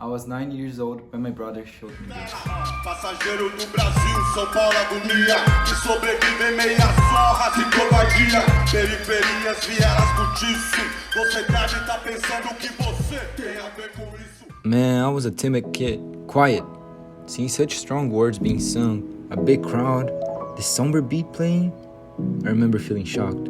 I was 9 years old when my brother showed me this. Passageiro do Brasil, São Paulo agonia, que sobrevive em meia zorra e covardia. Periferias vieram curtiço, você deve tá pensando que você tem a ver com isso. Man, I was a timid kid, quiet. Seeing such strong words being sung, a big crowd, this somber beat playing, I remember feeling shocked.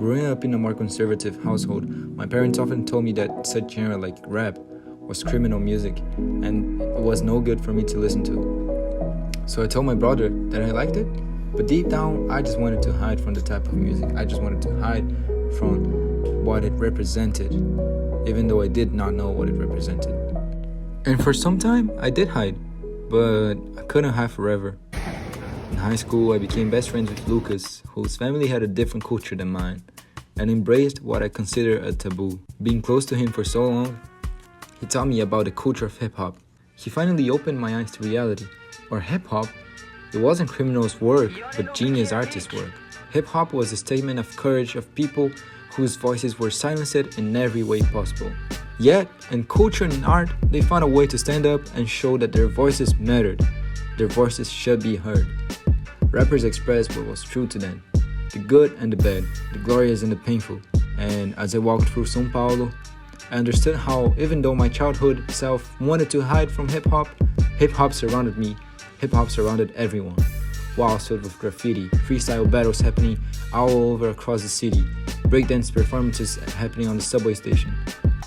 Growing up in a more conservative household, my parents often told me that such genre like rap was criminal music and it was no good for me to listen to. So I told my brother that I liked it, but deep down I just wanted to hide from the type of music. I just wanted to hide from what it represented, even though I did not know what it represented. And for some time I did hide, but I couldn't hide forever. In high school, I became best friends with Lucas, whose family had a different culture than mine, and embraced what I consider a taboo. Being close to him for so long, he taught me about the culture of hip-hop. He finally opened my eyes to reality. Or hip-hop, it wasn't criminals' work, but genius artists' work. Hip-hop was a statement of courage of people whose voices were silenced in every way possible. Yet, in culture and in art, they found a way to stand up and show that their voices mattered. Their voices should be heard. Rappers expressed what was true to them, the good and the bad, the glorious and the painful. And as I walked through São Paulo, I understood how, even though my childhood self wanted to hide from hip-hop surrounded me, hip-hop surrounded everyone. Walls filled with graffiti, freestyle battles happening all over across the city, breakdance performances happening on the subway station.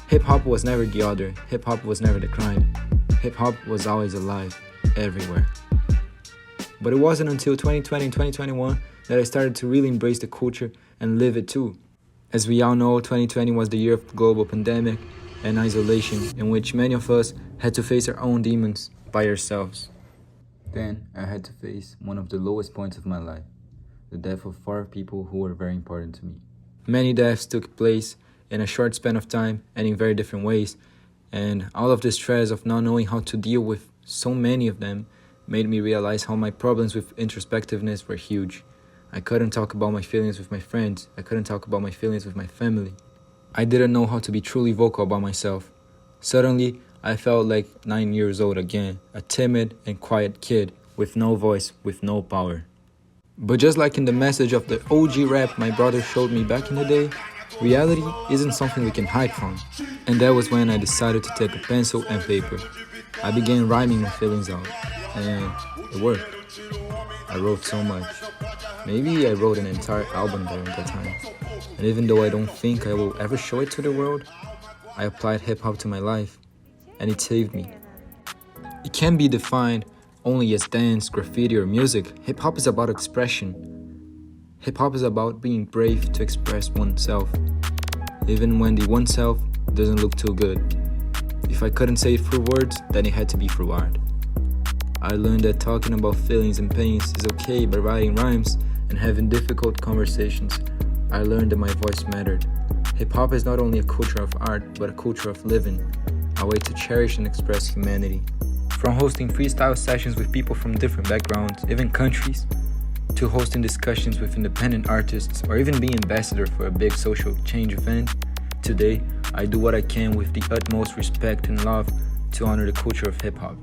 Hip-hop was never the other, hip-hop was never the crime. Hip-hop was always alive, everywhere. But it wasn't until 2020 and 2021 that I started to really embrace the culture and live it too. As we all know, 2020 was the year of the global pandemic and isolation, in which many of us had to face our own demons by ourselves. Then I had to face one of the lowest points of my life, the death of 4 people who were very important to me. Many deaths took place in a short span of time and in very different ways, and all of the stress of not knowing how to deal with so many of them made me realize how my problems with introspectiveness were huge. I couldn't talk about my feelings with my friends. I couldn't talk about my feelings with my family. I didn't know how to be truly vocal about myself. Suddenly, I felt like 9 years old again, a timid and quiet kid with no voice, with no power. But just like in the message of the OG rap my brother showed me back in the day, reality isn't something we can hide from. And that was when I decided to take a pencil and paper. I began rhyming my feelings out, and it worked. I wrote so much. Maybe I wrote an entire album during that time. And even though I don't think I will ever show it to the world, I applied hip-hop to my life, and it saved me. It can't be defined only as dance, graffiti, or music. Hip-hop is about expression. Hip-hop is about being brave to express oneself, even when the oneself doesn't look too good. If I couldn't say it through words, then it had to be through art. I learned that talking about feelings and pains is okay by writing rhymes and having difficult conversations. I learned that my voice mattered. Hip-hop is not only a culture of art, but a culture of living, a way to cherish and express humanity. From hosting freestyle sessions with people from different backgrounds, even countries, to hosting discussions with independent artists, or even being ambassador for a big social change event, today I do what I can with the utmost respect and love to honor the culture of hip-hop.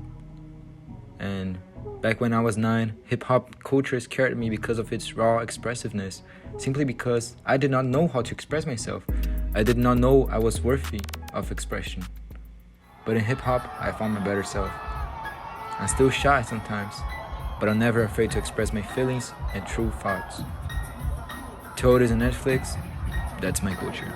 And back when I was 9, hip-hop culture scared me because of its raw expressiveness, simply because I did not know how to express myself. I did not know I was worthy of expression. But in hip-hop, I found my better self. I'm still shy sometimes, but I'm never afraid to express my feelings and true thoughts. Told is on Netflix, that's my culture.